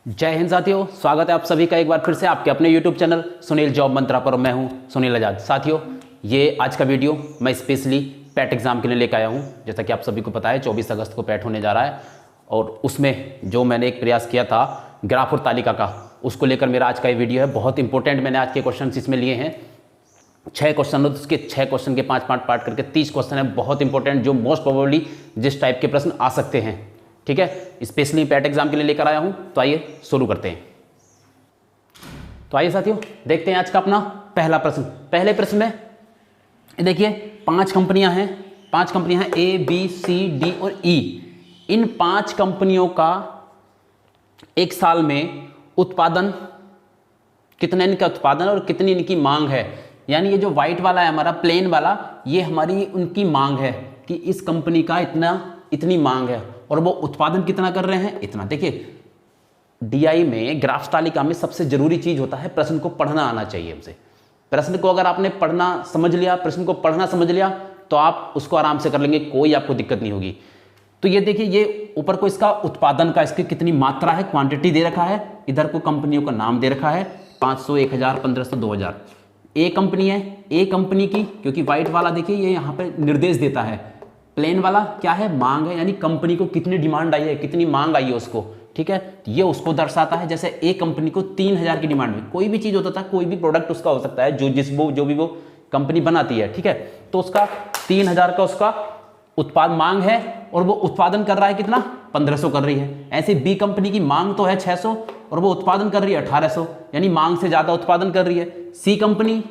जय हिंद साथियों, स्वागत है आप सभी का एक बार फिर से आपके अपने YouTube चैनल सुनील जॉब मंत्रा पर। मैं हूं सुनील आजाद। साथियों, ये आज का वीडियो मैं स्पेशली पैट एग्ज़ाम के लिए लेकर आया हूं। जैसा कि आप सभी को पता है 24 अगस्त को पैट होने जा रहा है और उसमें जो मैंने एक प्रयास किया था ग्राफ और तालिका का, उसको लेकर मेरा आज का ये वीडियो है। बहुत इंपॉर्टेंट मैंने आज के क्वेश्चन इसमें लिए हैं। 6 क्वेश्चन, उसके 6 क्वेश्चन के 5 पार्ट करके 30 क्वेश्चन है, बहुत इंपॉर्टेंट, जो मोस्ट प्रोबेबली जिस टाइप के प्रश्न आ सकते हैं। ठीक है, स्पेशली पैट एग्जाम के लिए लेकर आया हूं। तो आइए शुरू करते हैं। तो आइए साथियों, देखते हैं आज का अपना पहला प्रश्न। पहले प्रश्न में देखिए 5 कंपनियां हैं, 5 कंपनियां हैं ए बी सी डी और ई। इन 5 कंपनियों का एक साल में उत्पादन, कितना इनका उत्पादन और कितनी इनकी मांग है। यानी ये जो व्हाइट वाला है हमारा प्लेन वाला, ये हमारी उनकी मांग है कि इस कंपनी का इतनी मांग है और वो उत्पादन कितना कर रहे हैं, इतना। देखिए डीआई में, ग्राफ तालिका में सबसे जरूरी चीज होता है प्रश्न को पढ़ना आना चाहिए हमसे। प्रश्न को अगर आपने पढ़ना समझ लिया, प्रश्न को पढ़ना समझ लिया तो आप उसको आराम से कर लेंगे, कोई आपको दिक्कत नहीं होगी। तो ये देखिए, ये ऊपर को इसका उत्पादन का, इसकी कितनी मात्रा है, क्वांटिटी दे रखा है। इधर को कंपनियों का नाम दे रखा है, 500, 1000, 1500, 2000। ए कंपनी है, ए कंपनी की, क्योंकि व्हाइट वाला देखिए ये यहाँ पे निर्देश देता है, प्लेन वाला क्या है, मांग है, यानी कंपनी को कितनी डिमांड आई है, कितनी मांग आई है उसको। ठीक है, ये उसको दर्शाता है। जैसे ए कंपनी को 3000 की डिमांड में, कोई भी चीज होता था, कोई भी प्रोडक्ट उसका हो सकता है, जो भी वो कंपनी बनाती है। ठीक है, तो उसका 3000 का उसका उत्पाद मांग है और वो उत्पादन कर रहा है कितना, 1500 कर रही है। ऐसे बी कंपनी की मांग तो है 600 और वो उत्पादन कर रही है 1800, यानी मांग से ज्यादा उत्पादन कर रही है। सी कंपनी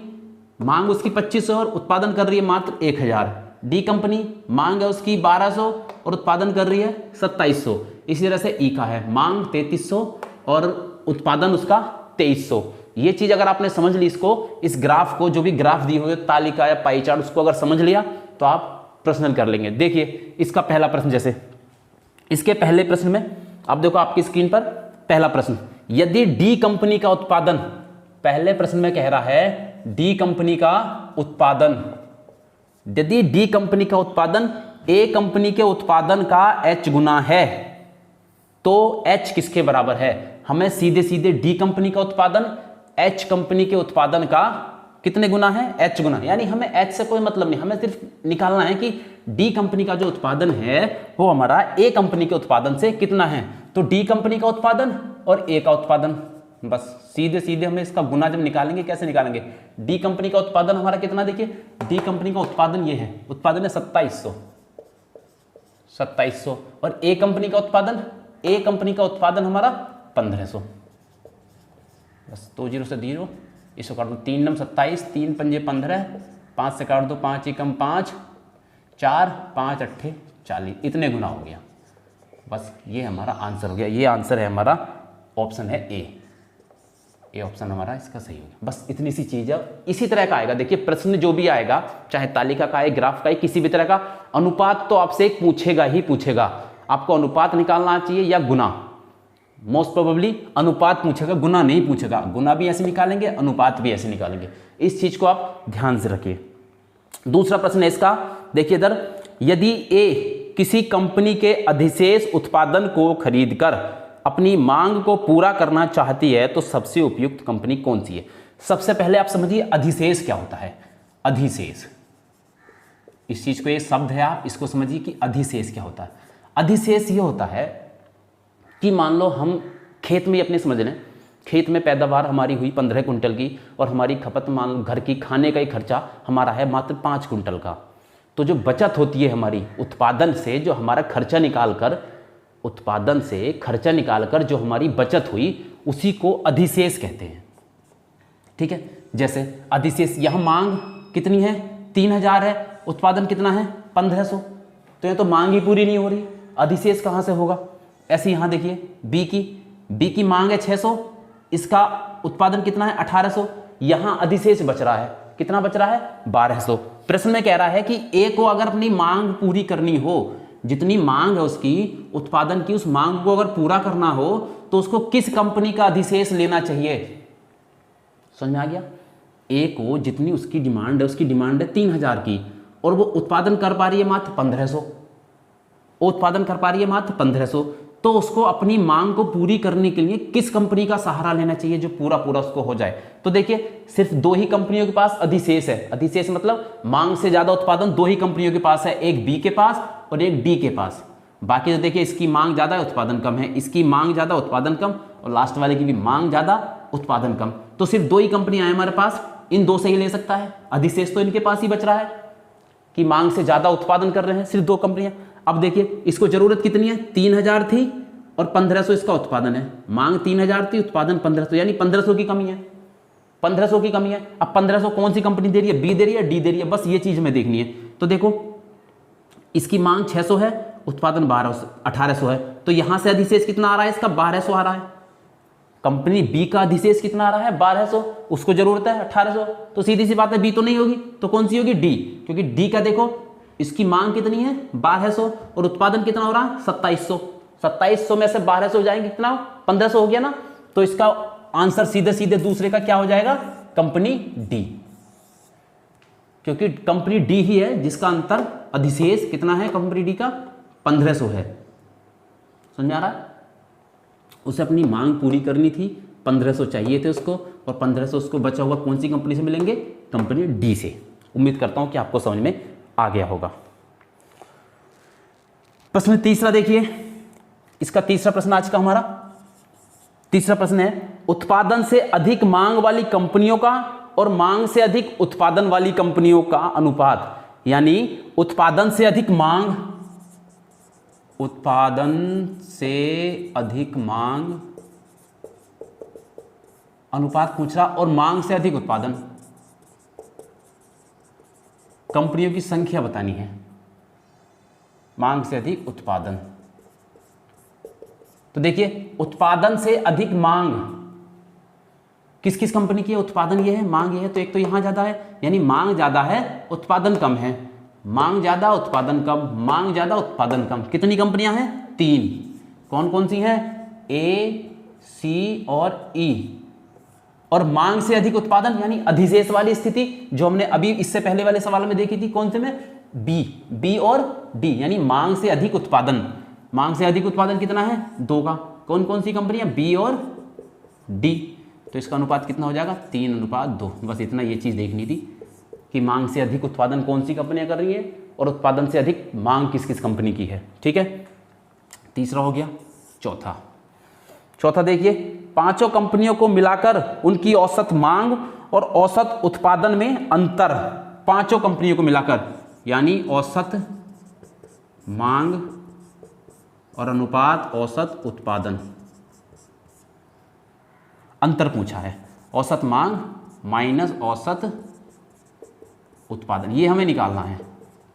मांग उसकी 2500 और उत्पादन कर रही है मात्र 1000। डी कंपनी मांग है उसकी 1200 और उत्पादन कर रही है 2700। इसी तरह से ई का है, मांग 3300 और उत्पादन उसका 2300। ये चीज अगर आपने समझ ली, इसको, इस ग्राफ को, जो भी ग्राफ दी हुई है तालिका या पाई चार्ट, उसको अगर समझ लिया तो आप प्रश्न कर लेंगे। देखिए इसका पहला प्रश्न, जैसे इसके पहले प्रश्न में आप देखो आपकी स्क्रीन पर पहला प्रश्न, यदि डी कंपनी का उत्पादन, पहले प्रश्न में कह रहा है डी कंपनी का उत्पादन, यदि डी कंपनी का उत्पादन ए कंपनी के उत्पादन का H गुना है तो H किसके बराबर है। हमें सीधे सीधे डी कंपनी का उत्पादन H कंपनी के उत्पादन का कितने गुना है, H गुना। यानी हमें H से कोई मतलब नहीं, हमें सिर्फ निकालना है कि डी कंपनी का जो उत्पादन है वो हमारा ए कंपनी के उत्पादन से कितना है। तो डी कंपनी का उत्पादन और ए का उत्पादन, बस सीधे सीधे हमें इसका गुना जब निकालेंगे, कैसे निकालेंगे, डी कंपनी का उत्पादन हमारा कितना, देखिए डी कंपनी का उत्पादन ये है, उत्पादन है 2700 और ए कंपनी का उत्पादन, ए कंपनी का उत्पादन हमारा 1500। बस 2 0 से 0, इसको काट दो, 3 9 27, 3 5 15, 5 से काट दो, 5 1 5, 4 5 8 40, इतने गुना हो गया। बस ये हमारा आंसर हो गया। ये आंसर है हमारा, ऑप्शन है ए ऑप्शन हमारा इसका सही हो गया। बस इतनी सी चीज है। इसी तरह का आएगा, देखिए प्रश्न जो भी आएगा, चाहे तालिका का है, ग्राफ का है, किसी भी तरह का, अनुपात तो आपसे एक पूछेगा ही पूछेगा। आपको अनुपात निकालना चाहिए या गुना, मोस्ट प्रोबेबली अनुपात पूछेगा, गुना नहीं पूछेगा। गुना भी ऐसे निकालेंगे, अनुपात भी ऐसे निकालेंगे। इस चीज को आप ध्यान से रखिए। दूसरा प्रश्न है इसका, देखिए इधर, यदि ए किसी कंपनी के अधिशेष उत्पादन को खरीदकर अपनी मांग को पूरा करना चाहती है तो सबसे उपयुक्त कंपनी कौन सी है। सबसे पहले आप समझिए अधिशेष क्या होता है। अधिशेष, इस चीज को, ये शब्द है, आप इसको समझिए कि अधिशेष क्या होता है। अधिशेष ये होता है कि मान लो हम खेत में अपने समझ लें, खेत में पैदावार हमारी हुई 15 कुंटल की और हमारी खपत, मान लो घर की खाने का ही खर्चा हमारा है मात्र 5 कुंटल का। तो जो बचत होती है हमारी उत्पादन से, जो हमारा खर्चा निकालकर, उत्पादन से खर्चा निकालकर जो हमारी बचत हुई, उसी को अधिशेष कहते हैं। ठीक है, जैसे अधिशेष, यहां मांग कितनी है, 3000 है, उत्पादन कितना है 1500, तो ये तो मांग ही पूरी नहीं हो रही, अधिशेष कहां से होगा। ऐसे यहां देखिए बी की मांग है 600, इसका उत्पादन कितना है 1800, यहां अधिशेष बच रहा है, कितना बच रहा है 1200। प्रश्न में कह रहा है कि ए को अगर अपनी मांग पूरी करनी हो, जितनी मांग है उसकी उत्पादन की, उस मांग को अगर पूरा करना हो तो उसको किस कंपनी का अधिशेष लेना चाहिए। समझ में आ गया। ए को जितनी उसकी डिमांड है, उसकी डिमांड है 3000 की और वो उत्पादन कर पा रही है मात्र 1500, उत्पादन कर पा रही है मात्र 1500, तो उसको अपनी मांग को पूरी करने के लिए किस कंपनी का सहारा लेना चाहिए जो पूरा पूरा उसको हो जाए। तो देखिए सिर्फ 2 ही कंपनियों के पास अधिशेष है। अधिशेष मतलब मांग से ज्यादा उत्पादन 2 ही कंपनियों के पास है, एक बी के पास और एक डी के पास। बाकी तो देखिए इसकी मांग ज्यादा है उत्पादन कम है, इसकी मांग ज्यादा उत्पादन कम, और लास्ट वाले की भी मांग ज्यादा उत्पादन कम। तो सिर्फ 2 ही कंपनियां हैं हमारे पास, इन 2 से ही ले सकता है। अधिशेष तो इनके पास ही बच रहा है कि मांग से ज्यादा उत्पादन कर रहे हैं सिर्फ 2 कंपनियां। अब देखिए इसको जरूरत कितनी है, 3000 थी और 1500 इसका उत्पादन है। मांग 3000 थी, उत्पादन 1500, यानी 1500 की कमी है। 1500 की कमी है। अब 1500 कौन सी कंपनी दे रही है, बी दे रही है, डी दे रही है, बस ये चीज हमें देखनी है। तो देखो इसकी मांग 600 है, उत्पादन 1800 है, तो यहां से अधिशेष कितना आ रहा है इसका, 1200 आ रहा है। कंपनी बी का अधिशेष कितना आ रहा है, 1200, उसको जरूरत है 1800, तो सीधी सी बात है बी तो नहीं होगी, तो कौन सी होगी, डी। क्योंकि डी का देखो इसकी मांग कितनी है 1200 और उत्पादन कितना हो रहा है 2700। 2700 में से 1200 हो जाएंगे कितना, 1500 हो गया ना। तो इसका आंसर सीधे सीधे दूसरे का क्या हो जाएगा, कंपनी डी। क्योंकि कंपनी डी ही है जिसका अंतर अधिशेष कितना है, कंपनी डी का 1500 है। समझ आ रहा है, उसे अपनी मांग पूरी करनी थी, 1500 चाहिए थे उसको, और 1500 उसको बचा हुआ कौन सी कंपनी से मिलेंगे, कंपनी डी से। उम्मीद करता हूं कि आपको समझ में आ गया होगा। प्रश्न तीसरा देखिए, इसका तीसरा प्रश्न आज का हमारा तीसरा प्रश्न है, उत्पादन से अधिक मांग वाली कंपनियों का और मांग से अधिक उत्पादन वाली कंपनियों का अनुपात। यानी उत्पादन से अधिक मांग, उत्पादन से अधिक मांग अनुपात पूछ रहा, और मांग से अधिक उत्पादन, कंपनियों की संख्या बतानी है। मांग से अधिक उत्पादन, तो देखिए उत्पादन से अधिक मांग किस किस कंपनी की है, उत्पादन ये है, मांग ये है, तो एक तो यहां ज्यादा है, यानी मांग ज्यादा है उत्पादन कम है। मांग ज्यादा उत्पादन कम, मांग ज्यादा उत्पादन कम। कितनी कंपनियां हैं, 3। कौन कौन सी हैं, ए, सी और ई। और मांग से अधिक उत्पादन यानी अधिशेष वाली स्थिति जो हमने अभी इससे पहले वाले सवाल में देखी थी, कौन से में, बी और डी, यानी मांग से अधिक उत्पादन। मांग से अधिक उत्पादन कितना है, 2 का। कौन कौन सी कंपनियां, बी और डी। तो इसका अनुपात कितना हो जाएगा, 3:2। बस इतना ये चीज देखनी थी कि मांग से अधिक उत्पादन कौन सी कंपनियां कर रही है और उत्पादन से अधिक मांग किस किस कंपनी की है। ठीक है, तीसरा हो गया। चौथा देखिए, 5 कंपनियों को मिलाकर उनकी औसत मांग और औसत उत्पादन में अंतर। 5 कंपनियों को मिलाकर, यानी औसत मांग और अनुपात औसत उत्पादन, अंतर पूछा है। औसत मांग माइनस औसत उत्पादन, ये हमें निकालना है।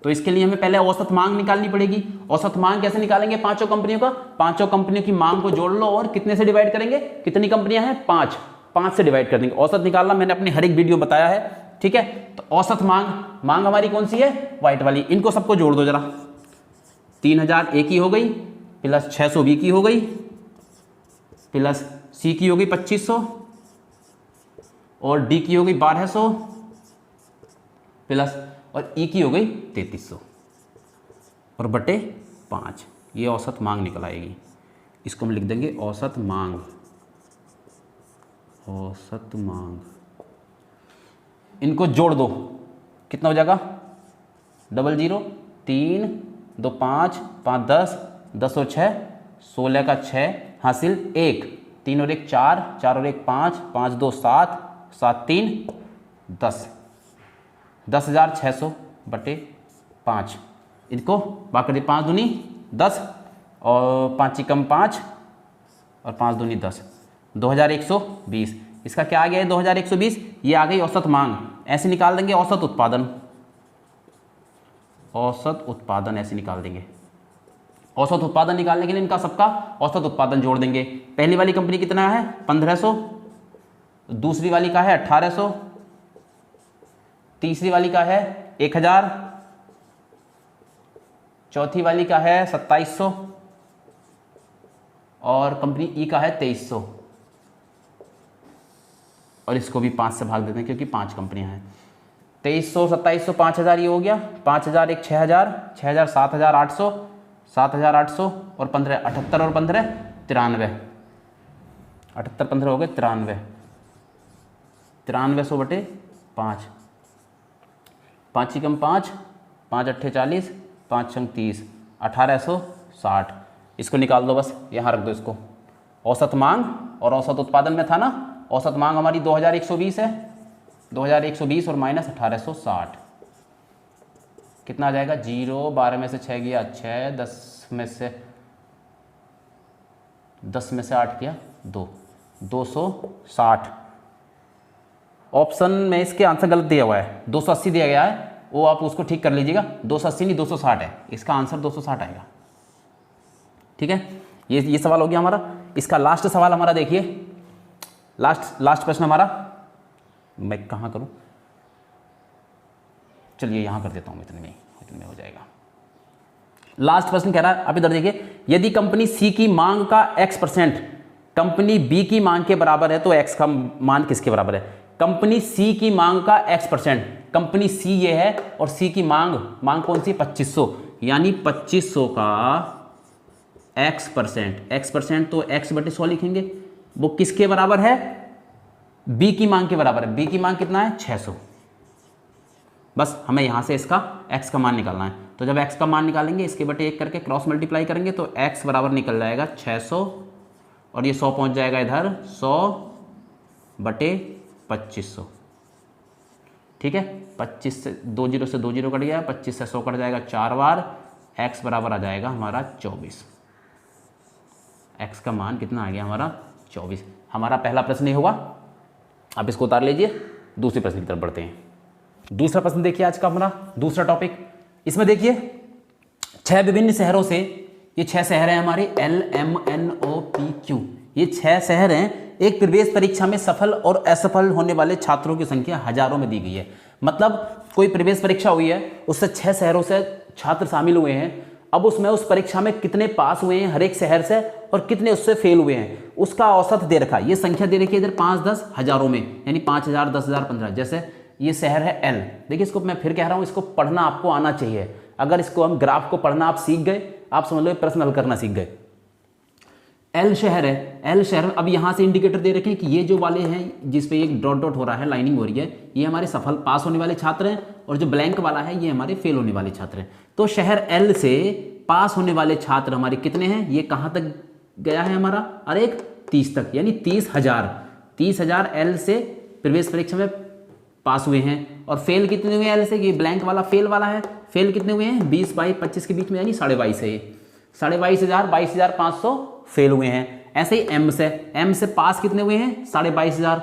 तो इसके लिए हमें पहले औसत मांग निकालनी पड़ेगी। औसत मांग कैसे निकालेंगे, 5 कंपनियों का, 5 कंपनियों की मांग को जोड़ लो और कितने से डिवाइड करेंगे, कितनी कंपनियां हैं, 5 से डिवाइड कर देंगे। औसत निकालना मैंने अपने हर एक वीडियो बताया है। ठीक है, तो औसत मांग हमारी कौन सी है, व्हाइट वाली। इनको सबको जोड़ दो जरा, 3000 ए की हो गई, प्लस 600 बी की हो गई, प्लस सी की हो गई 2500, और डी की हो गई 1200, प्लस और ई की हो गई 3300, और बटे 5। ये औसत मांग निकल आएगी। इसको हम लिख देंगे औसत मांग। औसत मांग, इनको जोड़ दो, कितना हो जाएगा, 00, 3, 2, 5, 5, 10, 10 और 6, 16 का 6 हासिल 1, 3 और 1 4, 4 और 1 5, 5 2 7, 7 3 10, 10,600 बटे 5। इनको बाकी 5 दूनी 10 और 5 चिकम 5 और 5 दूनी 10, 2120। इसका क्या आ गया है, 2120। ये आ गई औसत मांग। ऐसे निकाल देंगे औसत उत्पादन। औसत उत्पादन ऐसे निकाल देंगे। औसत उत्पादन निकालने के लिए इनका सबका औसत उत्पादन जोड़ देंगे। पहली वाली कंपनी कितना है, 1500, दूसरी वाली का है 1800, तीसरी वाली का है 1000, चौथी वाली का है 2700 और कंपनी ई का है 2300। और इसको भी 5 से भाग देते हैं क्योंकि 5 कंपनियां हैं। 2300, 2700, 5000 ये हो गया। 5000 एक 6000, 6000 7800, 7800 और 15, 78 और 15 93, 78 15 हो गए 93, 9300 बटे 5, 5 ही कम 5, 5 अट्ठे 40, 5 छंग 30, 1860। इसको निकाल दो बस, यहाँ रख दो इसको। औसत मांग और औसत उत्पादन में था ना, औसत मांग हमारी 2120 है, 2120 और माइनस 1860 कितना आ जाएगा? 0, 12 में से 6 गया 6, 10 में से 8 किया 2, 260। ऑप्शन में इसके आंसर गलत दिया हुआ है, 280 दिया गया है, वो आप उसको ठीक कर लीजिएगा। 280 नहीं 260 है, इसका आंसर 260 आएगा। ठीक है, ये सवाल हो गया हमारा। इसका लास्ट सवाल हमारा देखिए, लास्ट प्रश्न हमारा, मैं कहाँ करूँ, चलिए यहाँ कर देता हूँ, इतने में हो जाएगा। लास्ट प्रश्न कह रहा है, आप इधर देखिए, यदि कंपनी सी की मांग का x% कंपनी बी की मांग के बराबर है तो x का मान किसके बराबर है? कंपनी सी की मांग का x%, कंपनी सी ये है और सी की मांग कौन सी? 2500, यानी 2500 का x% तो x बटे 100 लिखेंगे। वो किसके बराबर है? बी की मांग के बराबर है। बी की मांग कितना है? 600। बस हमें यहाँ से इसका x का मान निकालना है। तो जब x का मान निकालेंगे, इसके बटे 1 करके क्रॉस मल्टीप्लाई करेंगे तो x बराबर निकल जाएगा 600 और ये 100 पहुँच जाएगा इधर, 100 बटे 2500। ठीक है, 25 से 2 0 से 2 0 कट गया, 25 से 100 कट जाएगा 4 बार, x बराबर आ जाएगा हमारा 24। x का मान कितना आ गया हमारा? 24। हमारा पहला प्रश्न ये हुआ। अब इसको उतार लीजिए, दूसरे प्रश्न की तरफ बढ़ते हैं। दूसरा प्रश्न देखिए, आज का हमारा दूसरा टॉपिक। इसमें देखिए 6 विभिन्न शहरों से, ये 6 शहर हैं हमारे LMNOPQ, ये 6 शहर हैं। एक प्रवेश परीक्षा में सफल और असफल होने वाले छात्रों की संख्या हजारों में दी गई है। मतलब कोई प्रवेश परीक्षा हुई है, उससे 6 शहरों से छात्र शामिल हुए हैं। अब उसमें उस परीक्षा में कितने पास हुए हैं हर एक शहर से और कितने उससे फेल हुए हैं, उसका औसत दे रखा है। ये संख्या दे रखी है इधर 5 10 हजारों में, यानी 5000 10,000 15। जैसे ये शहर है L, देखिए इसको मैं फिर कह रहा हूँ, इसको पढ़ना आपको आना चाहिए। अगर इसको हम ग्राफ को पढ़ना आप सीख गए, आप समझ लो प्रश्न हल करना सीख गए। L शहर है, L शहर। अब यहाँ से इंडिकेटर दे रखे हैं कि ये जो वाले हैं जिसपे एक डॉट डॉट हो रहा है, लाइनिंग हो रही है, ये हमारे सफल पास होने वाले छात्र हैं और जो ब्लैंक वाला है ये हमारे फेल होने वाले छात्र हैं। तो शहर L से पास होने वाले छात्र हमारे कितने हैं? ये कहाँ तक गया है हमारा? अरे 30 तक, यानी 30,000 L से प्रवेश परीक्षा में पास हुए हैं। और फेल कितने हुए L से? ये ब्लैंक वाला फेल वाला है। फेल कितने हुए हैं? 20 बाई 25 के बीच में, यानी 22,500 है। 22,500 22,500 फेल हुए हैं। ऐसे ही M से पास कितने हुए हैं? 22,500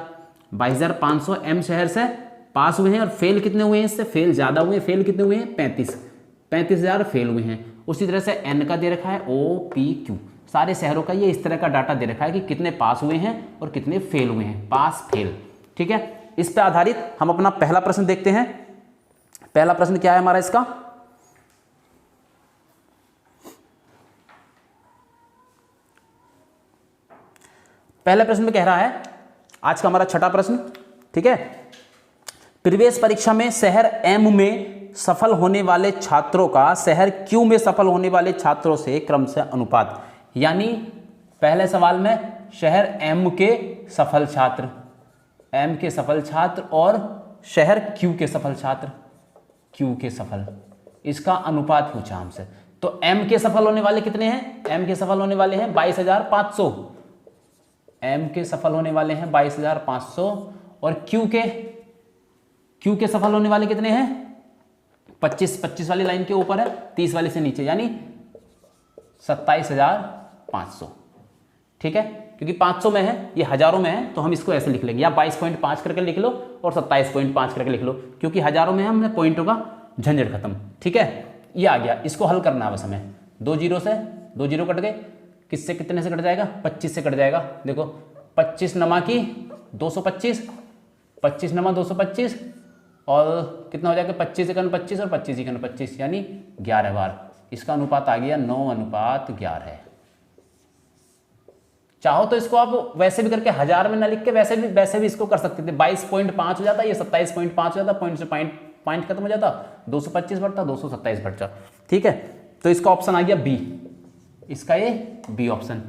22,500 M शहर से पास हुए हैं। और फेल कितने हुए हैं? इससे फेल ज़्यादा हुए हैं। फेल कितने हुए हैं? 35,000 फेल हुए हैं। उसी तरह से N का दे रखा है OPQ, सारे शहरों का ये इस तरह का डाटा दे रखा है कि कितने पास हुए हैं और कितने फेल हुए हैं, पास फेल। ठीक है, इस पे आधारित हम अपना पहला प्रश्न देखते हैं। पहला प्रश्न क्या है हमारा इसका? पहले प्रश्न में कह रहा है, आज का हमारा छठा प्रश्न, ठीक है, प्रवेश परीक्षा में शहर M में सफल होने वाले छात्रों का शहर Q में सफल होने वाले छात्रों से क्रमशः अनुपात। यानी पहले सवाल में शहर M के सफल छात्र और शहर Q के सफल छात्र, Q के सफल, इसका अनुपात पूछा हमसे। तो M के सफल होने वाले कितने हैं? M के सफल होने वाले हैं 22,500। M के सफल होने वाले हैं 22,500 और Q के सफल होने वाले कितने हैं? 25 वाली लाइन के ऊपर है, 30 वाली से नीचे, यानी 27,500। ठीक है, क्योंकि 500 में है, ये हजारों में है, तो हम इसको ऐसे लिख लेंगे, या 22.5 करके लिख लो और 27.5 करके लिख लो, क्योंकि हजारों में है, हमने पॉइंटों का झंझट खत्म। ठीक है, ये आ गया, इसको हल करना है बस हमें। 2 0 से 2 0 कट गए, किससे कितने से कट जाएगा? 25 से कट जाएगा। देखो 25 नमा की 225, 25 नमा 225 और कितना हो जाएगा? 25 × 25 और 25 × 25, यानी 11 बार। इसका अनुपात आ गया 9:11। चाहो तो इसको आप वैसे भी करके हजार में ना लिख के वैसे भी इसको कर सकते थे। 22.5 हो जाता, ये 27.5 हो जाता, पॉइंट से पॉइंट खत्म हो जाता, 225 बढ़ता, 227 बढ़ता। ठीक है, तो इसका ऑप्शन आ गया बी, इसका ये बी ऑप्शन।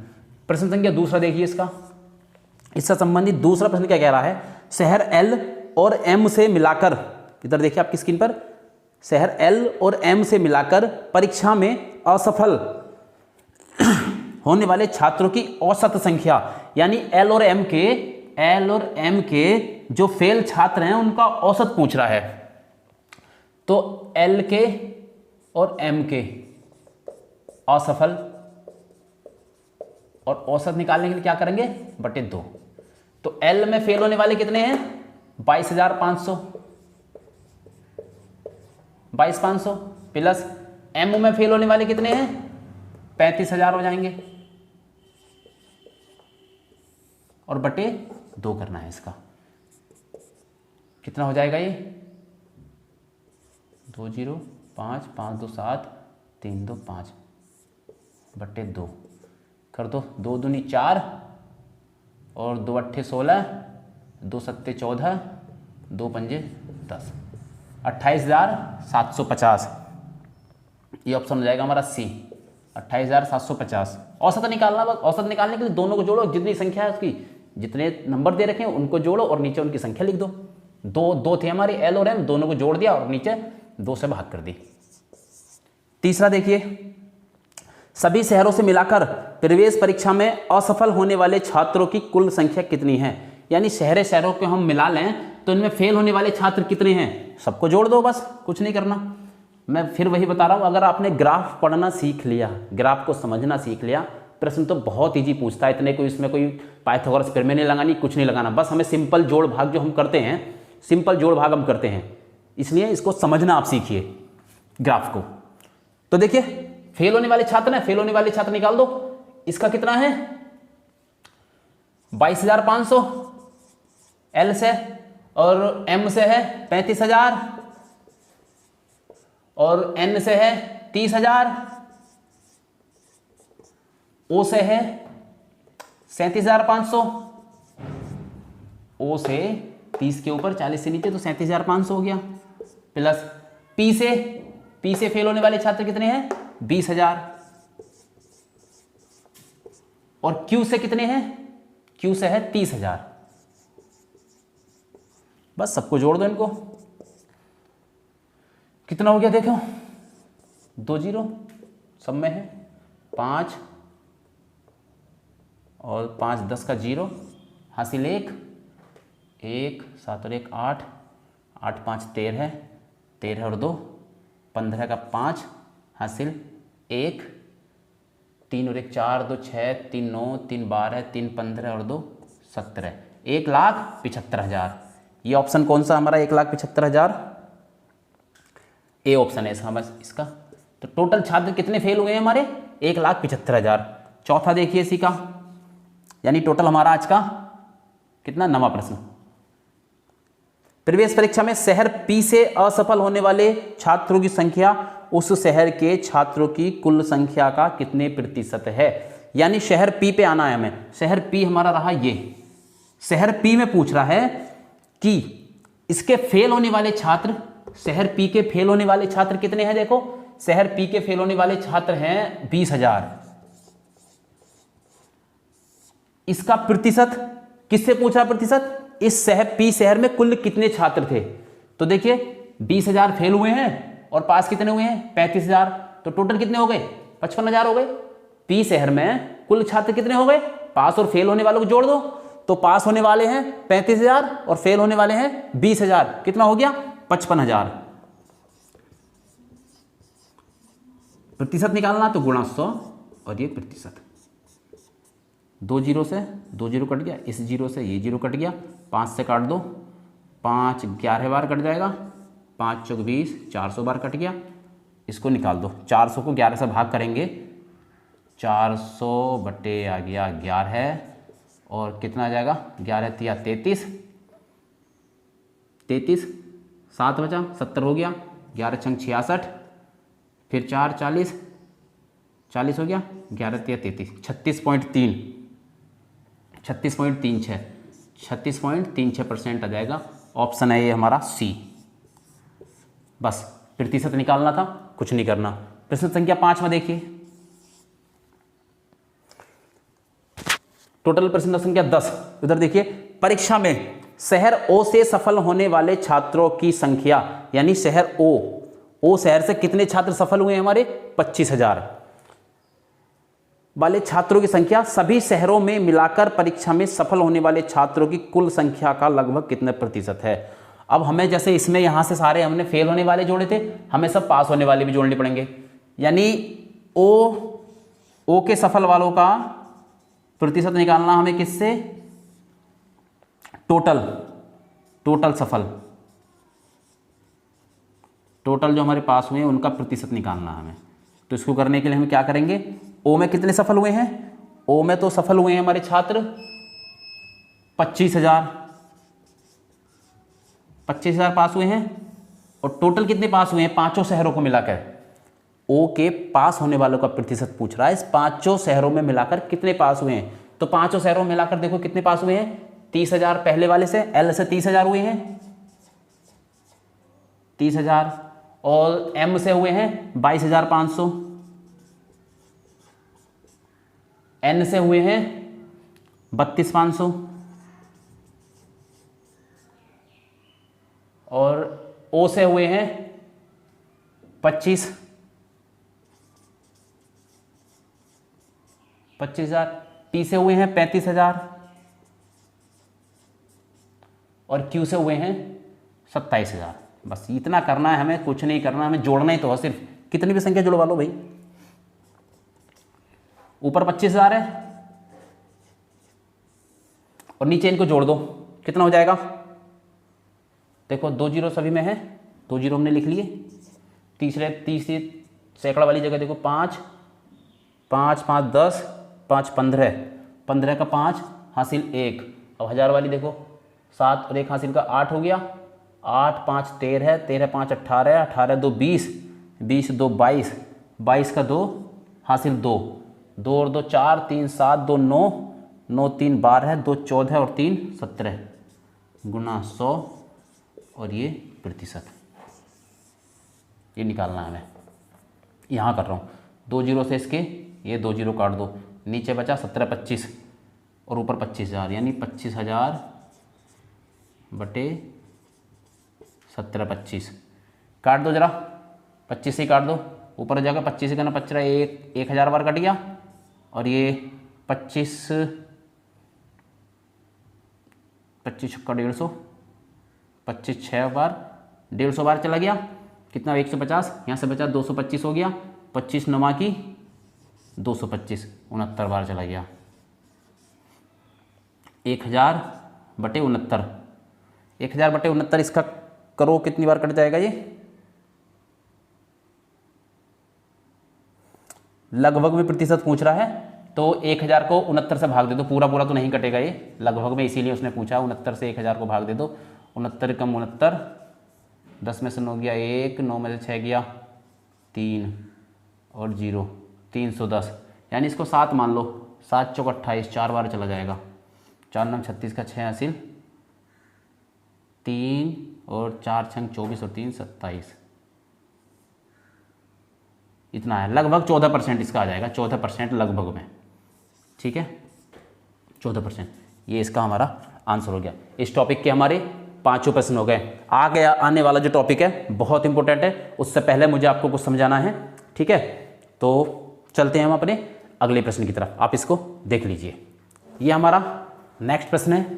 प्रश्न संख्या दूसरा देखिए इसका, इससे संबंधित दूसरा प्रश्न क्या कह रहा है, शहर एल और एम से मिलाकर, इधर देखिए आपकी स्क्रीन पर, शहर एल और एम से मिलाकर परीक्षा में असफल होने वाले छात्रों की औसत संख्या, यानी एल और एम के जो फेल छात्र हैं उनका औसत पूछ रहा है। तो एल के और एम के असफल, और औसत निकालने के लिए क्या करेंगे, बटे 2। तो एल में फेल होने वाले कितने हैं, 22,500, 22,500 प्लस एम में फेल होने वाले कितने हैं, 35,000 हो जाएंगे, और बटे 2 करना है इसका। कितना हो जाएगा ये, 2 0 5 5 2 7 3 2 5 बटे 2 कर दो, 2 दूनी 4 और 2 अट्ठे 16, 2 सत्ते 14, 2 पंजे 10, 28,750। ये ऑप्शन हो जाएगा हमारा सी, 28,750। औसत निकालना, बस औसत निकालने के लिए दोनों को जोड़ो, जितनी संख्या है उसकी, जितने नंबर दे रखे हैं उनको जोड़ो और नीचे उनकी संख्या लिख दो। दो थे हमारे एल और एम, दोनों को जोड़ दिया और नीचे 2 से भाग कर दी। तीसरा देखिए, सभी शहरों से मिलाकर प्रवेश परीक्षा में असफल होने वाले छात्रों की कुल संख्या कितनी है, यानी शहरों को हम मिला लें तो इनमें फेल होने वाले छात्र कितने हैं, सबको जोड़ दो, बस कुछ नहीं करना। मैं फिर वही बता रहा हूँ, अगर आपने ग्राफ पढ़ना सीख लिया, ग्राफ को समझना सीख लिया, प्रश्न तो बहुत ईजी पूछता है, इतने कोई इसमें कोई पाइथागोरस प्रमेय नहीं लगानी, कुछ नहीं लगाना, बस हमें सिंपल जोड़ भाग जो हम करते हैं, सिंपल जोड़ भाग हम करते हैं, इसलिए इसको समझना आप सीखिए ग्राफ को। तो देखिए फेल होने वाले छात्र हैं, फेल होने वाले छात्र निकाल दो। इसका कितना है, 22,500 एल से, और एम से है 35,000, और एन से है 30,000, ओ से है 37,500, ओ से 30 के ऊपर 40 से नीचे तो 37,500 हो गया, प्लस पी से फेल होने वाले छात्र कितने हैं, 20,000, और क्यू से कितने हैं, क्यू से है 30,000। बस सबको जोड़ दो इनको, कितना हो गया देखो, 2 0 सब में है 5 और 5 10 का 0 हासिल 1 7 और 1 8 8 5 13 13 और 2 15 का 5 हासिल 1 3 और 1 4 2 6 3 9 3 12 3 15 और 2 17 1,75,000। ये ऑप्शन कौन सा हमारा, 1,75,000 ए ऑप्शन है इसका। तो टोटल छात्र कितने फेल हुए हैं हमारे, 1,75,000। चौथा देखिए इसी का, यानी टोटल हमारा आज का कितना, 9वां प्रश्न। प्रवेश परीक्षा में शहर पी से असफल होने वाले छात्रों की संख्या उस शहर के छात्रों की कुल संख्या का कितने प्रतिशत है, यानी शहर पी पे आना है हमें। शहर पी हमारा रहा ये, शहर पी में पूछ रहा है कि इसके फेल होने वाले छात्र, शहर पी के फेल होने वाले छात्र कितने हैं, देखो शहर पी के फेल होने वाले छात्र हैं 20,000। इसका प्रतिशत किससे पूछा, प्रतिशत इस शहर में कुल कितने छात्र थे। तो देखिए 20,000 फेल हुए हैं और पास कितने हुए हैं, 35,000, तो टोटल कितने हो गए, 55,000 हो गए। पी शहर में कुल छात्र कितने हो गए, पास और फेल होने वालों को जोड़ दो, तो पास होने वाले हैं 35,000 और फेल होने वाले हैं 20,000, कितना हो गया 55,000। प्रतिशत निकालना तो गुणा 100 और ये प्रतिशत, 2 0 से 2 0 कट गया, इस 0 से ये 0 कट गया, 5 से काट दो, 5 11 बार कट जाएगा, 5 चौक 20, 400 बार कट गया। इसको निकाल दो, 400 को 11 से भाग करेंगे, 400 बटे आ गया 11 और कितना आ जाएगा, 11 तिया 33, 7 बचा 70 हो गया, 11 छंग 66, फिर 4 40 40 हो गया, 11 तिया 33, 36.36.36% आ जाएगा। ऑप्शन है ये हमारा सी। बस प्रतिशत निकालना था, कुछ नहीं करना। प्रश्न संख्या 5 में देखिए, टोटल प्रश्न संख्या 10। उधर देखिए, परीक्षा में शहर ओ से सफल होने वाले छात्रों की संख्या, यानी शहर ओ शहर से कितने छात्र सफल हुए हैं हमारे, 25,000 वाले छात्रों की संख्या सभी शहरों में मिलाकर परीक्षा में सफल होने वाले छात्रों की कुल संख्या का लगभग कितने प्रतिशत है। अब हमें जैसे इसमें यहां से सारे हमने फेल होने वाले जोड़े थे, हमें सब पास होने वाले भी जोड़ने पड़ेंगे। यानी ओ के सफल वालों का प्रतिशत निकालना हमें किससे, टोटल सफल, टोटल जो हमारे पास हुए हैं उनका प्रतिशत निकालना हमें। तो इसको करने के लिए हम क्या करेंगे, ओ में कितने सफल हुए हैं, ओ में तो सफल हुए हैं हमारे छात्र 25,000 पास हुए हैं, और टोटल कितने पास हुए हैं, पांचों शहरों को मिलाकर। ओ के पास होने वालों का प्रतिशत पूछ रहा है, इस पांचों शहरों में मिलाकर कितने पास हुए हैं। तो पांचों शहरों में मिलाकर देखो कितने पास हुए हैं, 30,000 पहले वाले से, एल से 30,000 हुए हैं 30,000, और एम से हुए हैं 22,500, एन से हुए हैं 32,500, और ओ से हुए हैं 25,000, टी से हुए हैं 35,000, और क्यू से हुए हैं 27,000। बस इतना करना है हमें, कुछ नहीं करना, हमें जोड़ना ही तो है सिर्फ। कितनी भी संख्या जुड़वा लो भाई, ऊपर 25,000 है और नीचे इनको जोड़ दो, कितना हो जाएगा। देखो 2 जीरो सभी में है, 2 जीरो हमने लिख लिए। तीसरी सैकड़ा वाली जगह देखो 5 5 5 10 5 15, 15 का 5 हासिल 1। अब 1000 वाली देखो 7 और 1 हासिल का 8 हो गया, 8 5 13, 13 5 18, 18 2 20, 20 2 22, 22 का 2 हासिल 2, 2 और 2 4, 3 7, 2 9, 9 3 12, 2 14 और 3 17 गुना 100, और ये प्रतिशत, ये निकालना है हमें। यहाँ कर रहा हूँ 2 जीरो से इसके ये 2 जीरो काट दो, नीचे बचा 17 25 और ऊपर 25,000, यानी 25,000 बटे 17 25, काट दो जरा, 25 से ही काट दो, ऊपर जाकर 25 का ना 25 1,000 बार कट गया, और ये 25 का 150, 25 6 बार 150 बार चला गया, कितना 150, यहाँ से बचा 225 हो गया, 25 9 की 225, 69 बार चला गया। 1000 बटे 69, 1000 बटे 69 इसका करो कितनी बार कट जाएगा, ये लगभग में प्रतिशत पूछ रहा है, तो 1000 को 69 से भाग दे दो, पूरा पूरा तो नहीं कटेगा ये, लगभग में, इसीलिए उसने पूछा। 69 से 1000 को भाग दे दो, 69 कम 69, 10 में से 9 गया 1, 9 में से 6 गया 3 और 0, 310, यानी इसको 7 मान लो, 7 चौक 28, 4 बार चला जाएगा, 4 9 36 का 6 हासिल 3 और 4 छंग 24 और 3 27, इतना है। लगभग 14% इसका आ जाएगा, 14% लगभग में, ठीक है 14%, ये इसका हमारा आंसर हो गया। इस टॉपिक के हमारे 5 प्रश्न हो गए। आने वाला जो टॉपिक है बहुत इंपॉर्टेंट है, उससे पहले मुझे आपको कुछ समझाना है, ठीक है। तो चलते हैं हम अपने अगले प्रश्न की तरफ, आप इसको देख लीजिए। ये हमारा नेक्स्ट प्रश्न है।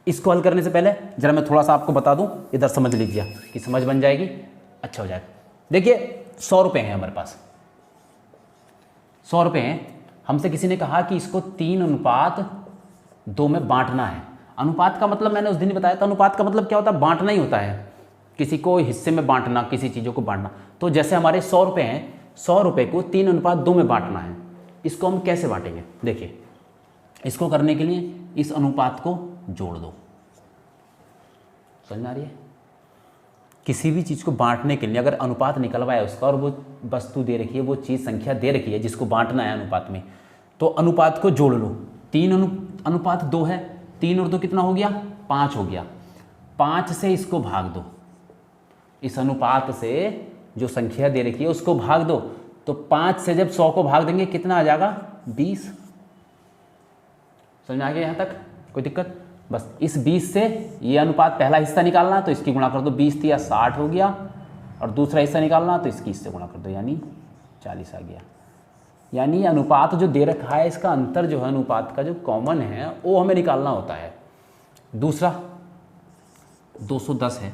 इसको हल करने से पहले जरा मैं थोड़ा सा आपको बता दूं, इधर समझ लीजिए कि समझ बन जाएगी, अच्छा हो जाएगा। देखिए 100 रुपये हैं हमारे पास, 100 रुपये हैं। हमसे किसी ने कहा कि इसको 3:2 में बांटना है। अनुपात का मतलब मैंने उस दिन ही बताया था, अनुपात का मतलब क्या होता है, बांटना ही होता है, किसी को हिस्से में बांटना, किसी चीज़ों को बांटना। तो जैसे हमारे 100 रुपये हैं, 100 रुपये को 3:2 में बांटना है। इसको हम कैसे बांटेंगे, देखिए इसको करने के लिए इस अनुपात को जोड़ दो, समझ में आ रही है। किसी भी चीज़ को बांटने के लिए अगर अनुपात निकलवा है उसका, और वो वस्तु दे रखी है, वो चीज़ संख्या दे रखी है जिसको बांटना है अनुपात में, तो अनुपात को जोड़ लो। 3:2 है, 3 और 2 कितना हो गया, 5 हो गया। 5 से इसको भाग दो, इस अनुपात से जो संख्या दे रखी है उसको भाग दो, तो 5 से जब 100 को भाग देंगे कितना आ जाएगा, 20। समझ में आ गया यहाँ तक? कोई दिक्कत? बस इस 20 से ये अनुपात पहला हिस्सा निकालना तो इसकी गुणा कर दो, 20 या 60 हो गया, और दूसरा हिस्सा निकालना तो इसकी इससे गुणा कर दो, यानी 40 आ गया। यानी अनुपात जो दे रखा है इसका अंतर जो है अनुपात का जो कॉमन है वो हमें निकालना होता है। दूसरा 210 है,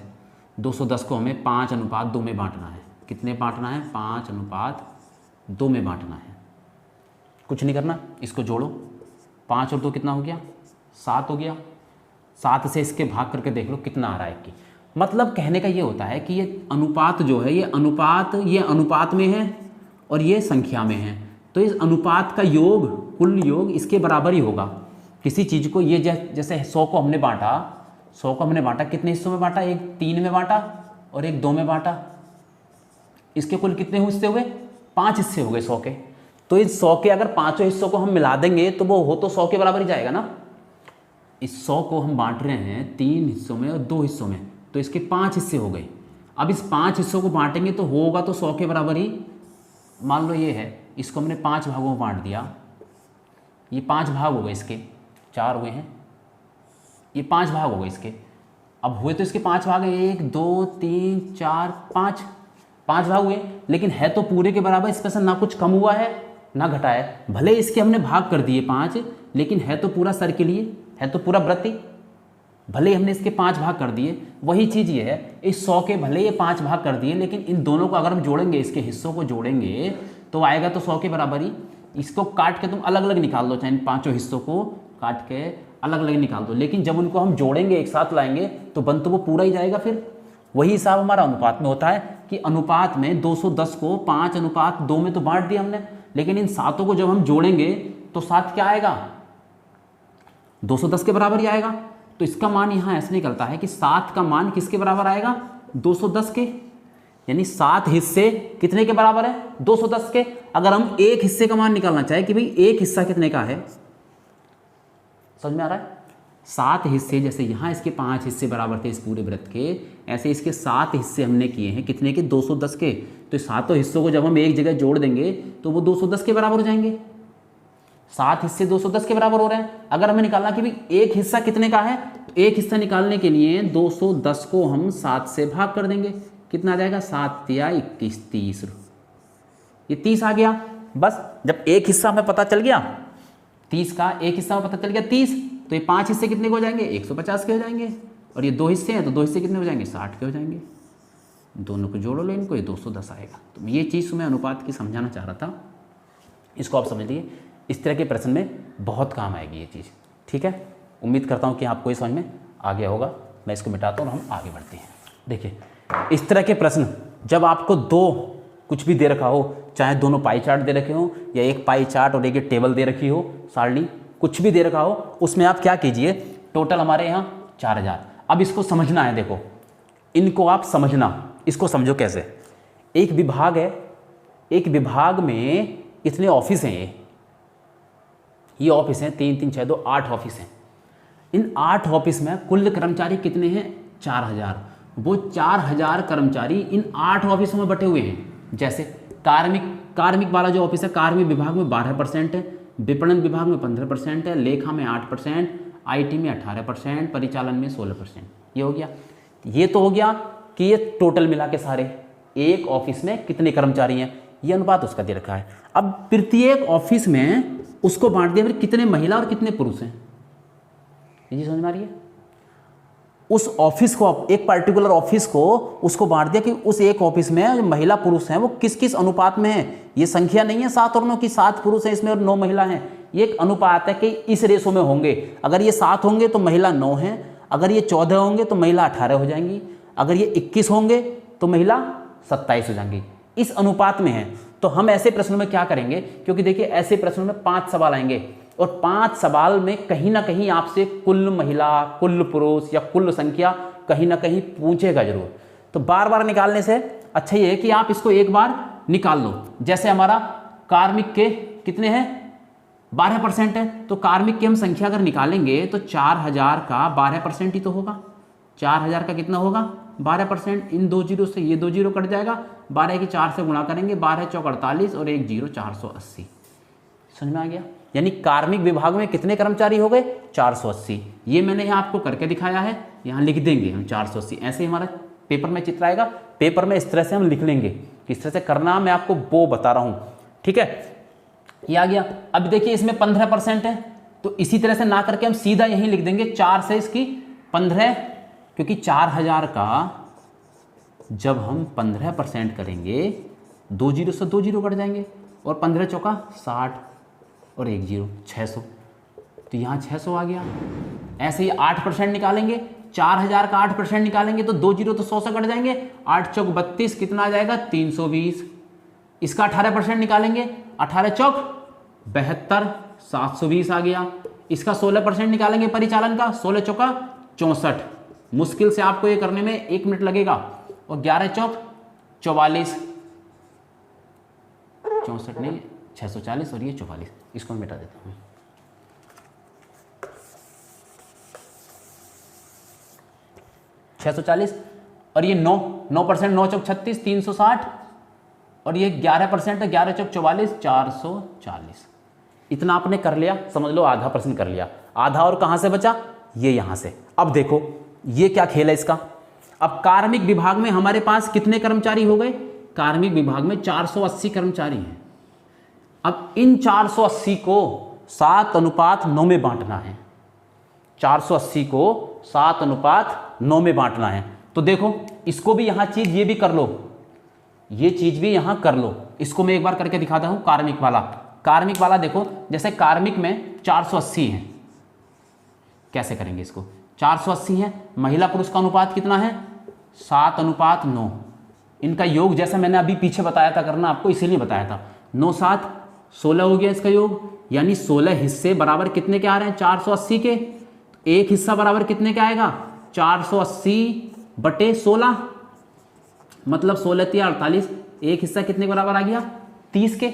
210 को हमें 5:2 में बांटना है। कितने बांटना है? 5:2 में बांटना है। कुछ नहीं करना, इसको जोड़ो, 5 और 2 कितना हो गया? 7 हो गया। 7 से इसके भाग करके देख लो कितना आ रहा है कि, मतलब कहने का ये होता है कि ये अनुपात जो है ये अनुपात में है और ये संख्या में है, तो इस अनुपात का योग, कुल योग इसके बराबर ही होगा। किसी चीज़ को ये जैसे 100 को हमने बांटा, कितने हिस्सों में बांटा? एक 3 में बांटा और एक 2 में बांटा। इसके कुल कितने हिस्से हुए? 5 हिस्से हो गए 100 के। तो इस 100 के अगर 5 हिस्सों को हम मिला देंगे तो वो हो तो 100 के बराबर ही जाएगा ना। इस 100 को हम बांट रहे हैं 3 हिस्सों में और 2 हिस्सों में, तो इसके 5 हिस्से हो गए। अब इस 5 हिस्सों को बांटेंगे तो होगा तो 100 के बराबर ही। मान लो ये है, इसको हमने 5 भागों में बांट दिया, ये 5 भाग हो गए, इसके 4 हुए हैं, ये 5 भाग हो गए इसके। अब हुए तो इसके 5 भाग हैं, 1 2 3 4 5 भाग हुए, लेकिन है तो पूरे के बराबर। इसमें से ना कुछ कम हुआ है ना घटा है। भले इसके हमने भाग कर दिए 5, लेकिन है तो पूरा सर के लिए, है तो पूरा वृत्ति। भले हमने इसके 5 भाग कर दिए, वही चीज़ ये है, इस 100 के भले ये 5 भाग कर दिए, लेकिन इन दोनों को अगर हम जोड़ेंगे, इसके हिस्सों को जोड़ेंगे तो आएगा तो 100 के बराबर ही। इसको काट के तुम अलग अलग निकाल दो, चाहे इन 5 हिस्सों को काट के अलग अलग निकाल दो, लेकिन जब उनको हम जोड़ेंगे, एक साथ लाएंगे, तो बन तो वो पूरा ही जाएगा। फिर वही हिसाब हमारा अनुपात में होता है कि अनुपात में 210 को 5:2 में तो बांट दिया हमने, लेकिन इन 7 को जब हम जोड़ेंगे तो 7 क्या आएगा? 210 के बराबर ही आएगा। तो इसका मान यहाँ ऐसे निकलता है कि 7 का मान किसके बराबर आएगा? 210 के। यानी 7 हिस्से कितने के बराबर है? 210 के। अगर हम एक हिस्से का मान निकालना चाहे कि भाई एक हिस्सा कितने का है, समझ में आ रहा है? 7 हिस्से, जैसे यहाँ इसके 5 हिस्से बराबर थे इस पूरे वृत्त के, ऐसे इसके 7 हिस्से हमने किए हैं। कितने के? 210 के। तो सातों हिस्सों को जब हम एक जगह जोड़ देंगे तो वो 210 के बराबर हो जाएंगे। 7 हिस्से 210 के बराबर हो रहे हैं। अगर हमें निकालना कि भाई एक हिस्सा कितने का है, तो एक हिस्सा निकालने के लिए 210 को हम 7 से भाग कर देंगे। कितना आ जाएगा? 7 या 21 30, ये 30 आ गया। बस जब एक हिस्सा हमें पता चल गया 30 का, एक हिस्सा में पता चल गया 30, तो ये 5 हिस्से कितने के हो जाएंगे? 150 के हो जाएंगे। और ये 2 हिस्से हैं तो 2 हिस्से कितने हो जाएंगे? 60 के हो जाएंगे। दोनों को जोड़ो लो इनको, ये 210 आएगा। तो ये चीज़ मैं अनुपात की समझाना चाह रहा था, इसको आप समझ लिए। इस तरह के प्रश्न में बहुत काम आएगी ये चीज़, ठीक है। उम्मीद करता हूँ कि आपको ये समझ में आ गया होगा। मैं इसको मिटाता हूँ और हम आगे बढ़ते हैं। देखिए, इस तरह के प्रश्न जब आपको कुछ भी दे रखा हो, चाहे दोनों पाई चार्ट दे रखे हो या एक पाई चार्ट और एक टेबल दे रखी हो, सारणी कुछ भी दे रखा हो, उसमें आप क्या कीजिए, टोटल हमारे यहाँ 4000। अब इसको समझना है, देखो इनको आप समझना, इसको समझो कैसे। एक विभाग है, एक विभाग में कितने ऑफिस हैं? ये ऑफिस हैं 3 3 6 2 8 ऑफिस हैं। इन 8 ऑफिस में कुल कर्मचारी कितने हैं? 4000। वो 4000 कर्मचारी इन 8 ऑफिसों में बटे हुए हैं। जैसे कार्मिक वाला जो ऑफिस है, कार्मिक विभाग में 12% है, विपणन विभाग में 15% है, लेखा में 8%, IT में 18%, परिचालन में 16%। ये हो गया। ये तो हो गया कि ये टोटल मिला के सारे एक ऑफिस में कितने कर्मचारी हैं, ये अनुपात उसका दे रखा है। अब प्रत्येक ऑफिस में उसको बांट दिया फिर कितने महिला और कितने पुरुष हैं, ये समझ में आ रही है। उस ऑफिस को, एक पर्टिकुलर ऑफिस को उसको बांट दिया कि उस एक ऑफिस में जो महिला पुरुष हैं वो किस किस अनुपात में है। ये संख्या नहीं है 7 और 9 की, 7 पुरुष हैं इसमें और 9 महिला हैं। ये एक अनुपात है कि इस रेशो में होंगे। अगर ये 7 होंगे तो महिला 9 हैं, अगर ये 14 होंगे तो महिला 18 हो जाएंगी, अगर ये 21 होंगे तो महिला 27 हो जाएंगी। इस अनुपात में है। तो हम ऐसे प्रश्नों में क्या करेंगे, क्योंकि देखिए ऐसे प्रश्नों में 5 सवाल आएंगे और 5 सवाल में कहीं ना कहीं आपसे कुल महिला, कुल पुरुष या कुल संख्या कहीं ना कहीं पूछेगा जरूर। तो बार बार निकालने से अच्छा ये है कि आप इसको एक बार निकाल लो। जैसे हमारा कार्मिक के कितने हैं? 12% है, तो कार्मिक की हम संख्या अगर निकालेंगे तो 4000 का 12% ही तो होगा। 4000 का कितना होगा? 12%। इन 2 जीरो से ये 2 जीरो कट जाएगा, 12 की 4 से गुणा करेंगे, 12 चौक 48 और 1 जीरो 480। समझ में आ गया? यानी कार्मिक विभाग में कितने कर्मचारी हो गए 480। ये मैंने यहाँ आपको करके दिखाया है, यहाँ लिख देंगे हम 480। ऐसे ही हमारा पेपर में चित्र आएगा, पेपर में इस तरह से हम लिख लेंगे, किस तरह से करना मैं आपको वो बता रहा हूँ। ठीक है, ये आ गया। अब देखिए इसमें 15% है, तो इसी तरह से ना करके हम सीधा यहीं लिख देंगे 4 से इसकी 15, क्योंकि 4000 का जब हम 15% करेंगे 2 जीरो से 2 जीरो कट जाएंगे, और 15 चौका 60 और 1 जीरो 600, तो यहाँ 600 आ गया। ऐसे ही 8% निकालेंगे, 4000 का 8% निकालेंगे तो 2 जीरो तो 100 से कट जाएंगे, 8 चौक 32, कितना आ जाएगा 320। इसका 18% निकालेंगे, 18 चौक 72, 720 आ गया। इसका 16% निकालेंगे परिचालन का, 16 चौका 64। मुश्किल से आपको ये करने में 1 मिनट लगेगा, और 11 चौक 44, 64 नहीं 640 और ये 44, इसको मैं मिटा देता हूँ। 640 और ये 9% 9 चौक 36, 360, और ये 11% है, 11 चौक 44, 440। इतना आपने कर लिया, समझ लो आधा % कर लिया। आधा और कहाँ से बचा, ये यहाँ से। अब देखो ये क्या खेल है इसका। अब कार्मिक विभाग में हमारे पास कितने कर्मचारी हो गए, कार्मिक विभाग में 480 कर्मचारी हैं। अब इन 480 को 7:9 में बांटना है, 480 को 7:9 में बांटना है। तो देखो इसको भी यहाँ चीज ये भी कर लो, ये चीज भी यहाँ कर लो। इसको मैं एक बार करके दिखाता हूँ। कार्मिक वाला, कार्मिक वाला देखो, जैसे कार्मिक में 480 है, कैसे करेंगे इसको। 480 है, महिला पुरुष का अनुपात कितना है 7:9। इनका योग जैसा मैंने अभी पीछे बताया था करना आपको, इसीलिए बताया था। 9 7 16 हो गया इसका योग, यानी 16 हिस्से बराबर कितने के आ रहे हैं 480 के। एक हिस्सा बराबर कितने का आएगा 480/16, मतलब 16 × 48। एक हिस्सा कितने के बराबर आ गया 30 के।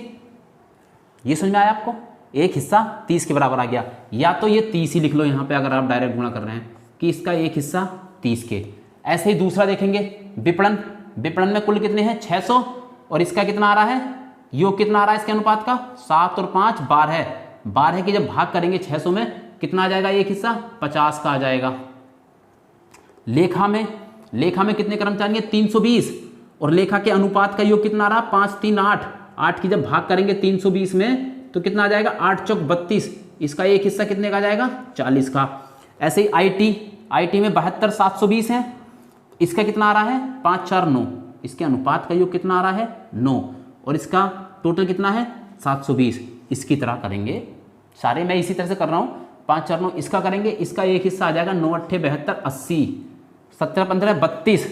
ये समझ में आया आपको, एक हिस्सा 30 के बराबर आ गया। या तो ये 30 ही लिख लो यहाँ पे, अगर आप डायरेक्ट गुणा कर रहे हैं कि इसका एक हिस्सा 30 के। ऐसे ही दूसरा देखेंगे विपणन, विपणन में कुल कितने हैं 600, और इसका कितना आ रहा है, योग कितना आ रहा है इसके अनुपात का 7 और 5 12। 12 की जब भाग करेंगे 600 में कितना आ जाएगा, एक हिस्सा 50 का आ जाएगा। लेखा में, लेखा में कितने कर्मचारी हैं 320, और लेखा के अनुपात का योग कितना आ रहा 5 3 8। 8 की जब भाग करेंगे 320 में तो कितना आ जाएगा 8 चौक 32। इसका एक हिस्सा कितने का आ जाएगा 40 का। ऐसे ही आईटी में 72 720 है, इसका कितना आ रहा है 5 4 9। इसके अनुपात का योग कितना आ रहा है 9, और इसका टोटल कितना है 720। इसकी तरह करेंगे सारे, मैं इसी तरह से कर रहा हूँ 5 4 9। इसका करेंगे, इसका एक हिस्सा आ जाएगा 9 8 72 80, 17 15 32।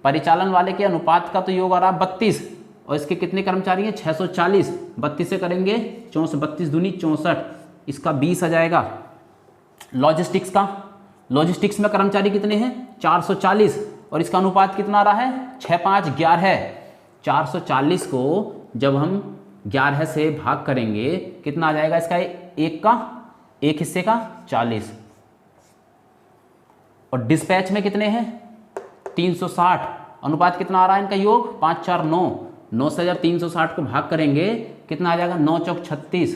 परिचालन वाले के अनुपात का तो योग आ रहा 32, और इसके कितने कर्मचारी हैं 640। 32 से करेंगे 34, 32 दूनी 64, इसका 20 आ जाएगा। लॉजिस्टिक्स का, लॉजिस्टिक्स में कर्मचारी कितने हैं 440, और इसका अनुपात कितना आ रहा है 6 5 11। 440 को जब हम 11 से भाग करेंगे कितना आ जाएगा इसका एक हिस्से का 40। और डिस्पैच में कितने हैं 360, अनुपात कितना आ रहा है इनका योग 5 4 9। 9 से जब 360 को भाग करेंगे कितना आ जाएगा 9 चौक 36,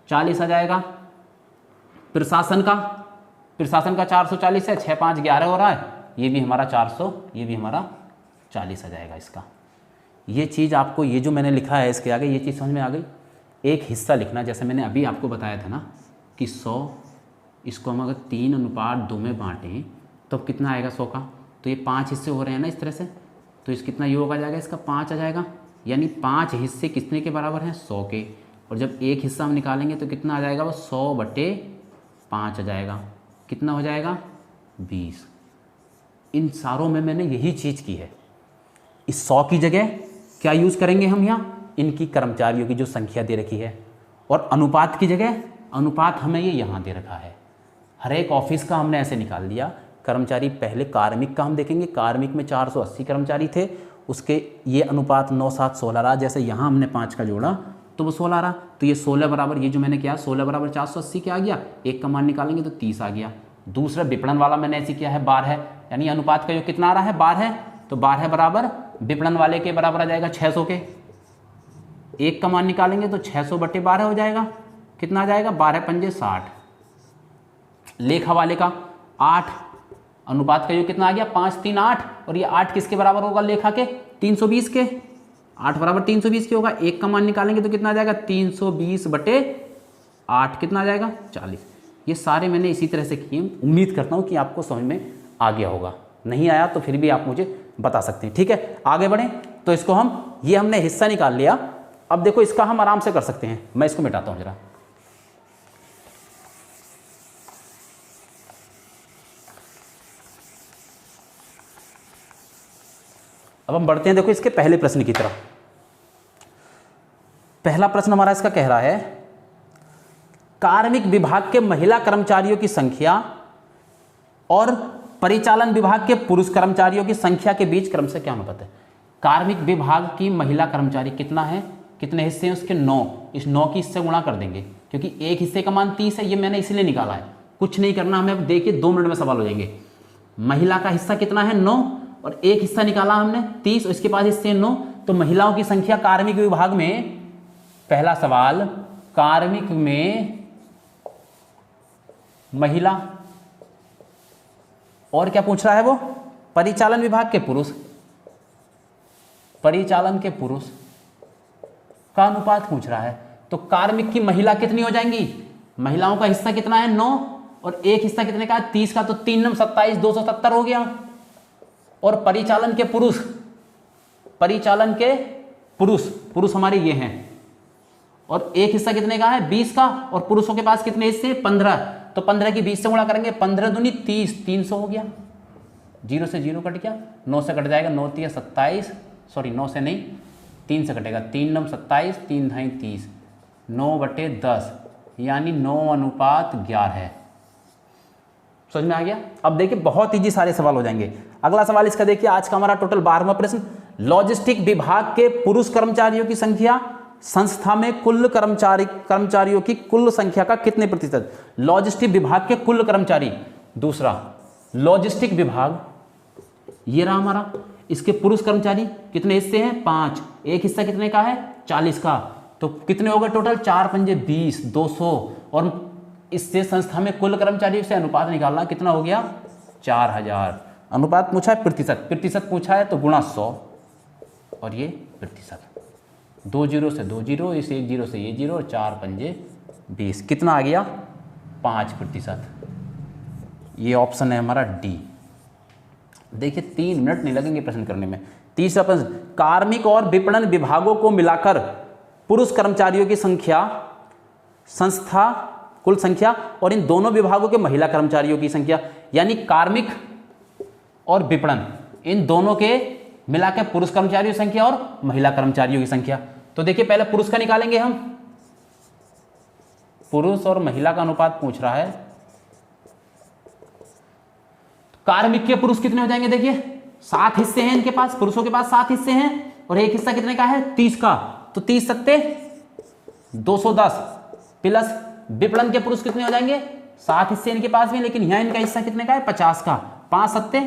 40 आ जाएगा। प्रशासन का, प्रशासन का 440 है, 6 5 11 हो रहा है, ये भी हमारा 400, ये भी हमारा 40 आ जाएगा इसका। ये चीज़ आपको, ये जो मैंने लिखा है इसके आगे, ये चीज़ समझ में आ गई। एक हिस्सा लिखना, जैसे मैंने अभी आपको बताया था ना कि 100, इसको हम अगर 3:2 में बांटें तो कितना आएगा 100 का। तो ये 5 हिस्से हो रहे हैं ना इस तरह से, तो इस कितना योग आ जाएगा इसका 5 आ जाएगा, यानी 5 हिस्से कितने के बराबर हैं 100 के। और जब एक हिस्सा हम निकालेंगे तो कितना आ जाएगा वो 100/5 आ जाएगा, कितना हो जाएगा 20। इन सारों में मैंने यही चीज़ की है। इस 100 की जगह क्या यूज़ करेंगे हम यहाँ, इनकी कर्मचारियों की जो संख्या दे रखी है, और अनुपात की जगह अनुपात हमें ये यहाँ दे रखा है। हर एक ऑफिस का हमने ऐसे निकाल दिया। कर्मचारी पहले कार्मिक का हम देखेंगे, कार्मिक में 480 कर्मचारी थे, उसके ये अनुपात 9 7 16 रहा। जैसे यहाँ हमने 5 का जोड़ा तो वो 16 रहा, तो ये 16 बराबर, ये जो मैंने किया 16 बराबर 480 क्या आ गया, एक का मान निकालेंगे तो 30 आ गया। दूसरा विपणन वाला मैंने ऐसे किया है 12, यानी अनुपात का जो कितना आ रहा है 12, तो 12 बराबर विपणन वाले के बराबर आ जाएगा 600 के। एक का मान निकालेंगे तो 600/12 हो जाएगा, कितना आ जाएगा 12 पंजे 60। लेखा वाले का 8, अनुपात का योग कितना आ गया 5 3 8, और ये 8 किसके बराबर होगा लेखा के 320 के, 8 बराबर 320 के होगा। एक का मान निकालेंगे तो कितना आ जाएगा 320/8 कितना आ जाएगा 40। ये सारे मैंने इसी तरह से किए, उम्मीद करता हूँ कि आपको समझ में आ गया होगा, नहीं आया तो फिर भी आप मुझे बता सकते हैं। ठीक है, आगे बढ़ें। तो इसको हम, ये हमने हिस्सा निकाल लिया, अब देखो इसका हम आराम से कर सकते हैं। मैं इसको मिटाता हूँ जरा। अब हम बढ़ते हैं देखो इसके पहले प्रश्न की तरफ। पहला प्रश्न हमारा इसका कह रहा है कार्मिक विभाग के महिला कर्मचारियों की संख्या और परिचालन विभाग के पुरुष कर्मचारियों की संख्या के बीच क्रम से क्या अनुपात है। कार्मिक विभाग की महिला कर्मचारी कितना है, कितने हिस्से हैं उसके 9, इस 9 की इससे गुणा कर देंगे क्योंकि एक हिस्से का मान 30 है, ये मैंने इसलिए निकाला है। कुछ नहीं करना हमें, अब देखिए 2 मिनट में सवाल हो जाएंगे। महिला का हिस्सा कितना है 9, और एक हिस्सा निकाला हमने 30, और इसके पास हिस्से 9, तो महिलाओं की संख्या कार्मिक विभाग में, पहला सवाल कार्मिक में महिला, और क्या पूछ रहा है वो परिचालन विभाग के पुरुष, परिचालन के पुरुष का अनुपात पूछ रहा है। तो कार्मिक की महिला कितनी हो जाएंगी, महिलाओं का हिस्सा कितना है 9, और एक हिस्सा कितने का है 30 का, तो 3 9 27 270 हो गया। और परिचालन के पुरुष, परिचालन के पुरुष, पुरुष हमारे ये हैं, और एक हिस्सा कितने का है 20 का, और पुरुषों के पास कितने हिस्से 15, तो 15 की 20 से गुणा करेंगे, 15 दूनी 30, 300 हो गया। 0 से 0 कट गया, 9 से कट जाएगा, 9 3 27, सॉरी 9 से नहीं 3 से कटेगा, 3 9 27, 3 ढाई 30, 9/10 यानी 9:11 है। समझ में आ गया। अब देखिए बहुत इजी सारे सवाल हो जाएंगे। अगला सवाल इसका देखिए, आज का हमारा टोटल 12वां प्रश्न, लॉजिस्टिक विभाग के पुरुष कर्मचारियों की संख्या संस्था में कुल कर्मचारियों की कुल संख्या का कितने प्रतिशत। लॉजिस्टिक विभाग के कुल कर्मचारी, दूसरा लॉजिस्टिक विभाग ये रहा हमारा, इसके पुरुष कर्मचारी कितने हिस्से हैं 5, एक हिस्सा कितने का है 40 का, तो कितने हो गए टोटल 4 पंजे 20 200, और इससे संस्था में कुल कर्मचारियों से अनुपात निकालना कितना हो गया 4000। अनुपात पूछा है प्रतिशत, प्रतिशत पूछा है तो गुणा 100, और ये प्रतिशत, 2 0 से 2 0, इस 1 0 से ये 0, और 4 पंजे 20, कितना आ गया 5%। ये ऑप्शन है हमारा डी। देखिए 3 मिनट नहीं लगेंगे प्रश्न करने में। तीसरा प्रश्न, कार्मिक और विपणन विभागों को मिलाकर पुरुष कर्मचारियों की संख्या, संस्था कुल संख्या, और इन दोनों विभागों के महिला कर्मचारियों की संख्या, यानी कार्मिक और विपणन इन दोनों के मिलाकर पुरुष कर्मचारियों की संख्या और महिला कर्मचारियों की संख्या। तो देखिए पहले पुरुष का निकालेंगे हम, पुरुष और महिला का अनुपात पूछ रहा है। कार्मिक के पुरुष कितने हो जाएंगे, देखिए 7 हिस्से हैं इनके पास, पुरुषों के पास 7 हिस्से हैं, और एक हिस्सा कितने का है 30 का, तो 30 सत्ते 210, प्लस विपणन के पुरुष कितने हो जाएंगे 7 हिस्से इनके पास भी, लेकिन यहां इनका हिस्सा कितने का है 50 का, 5 सत्ते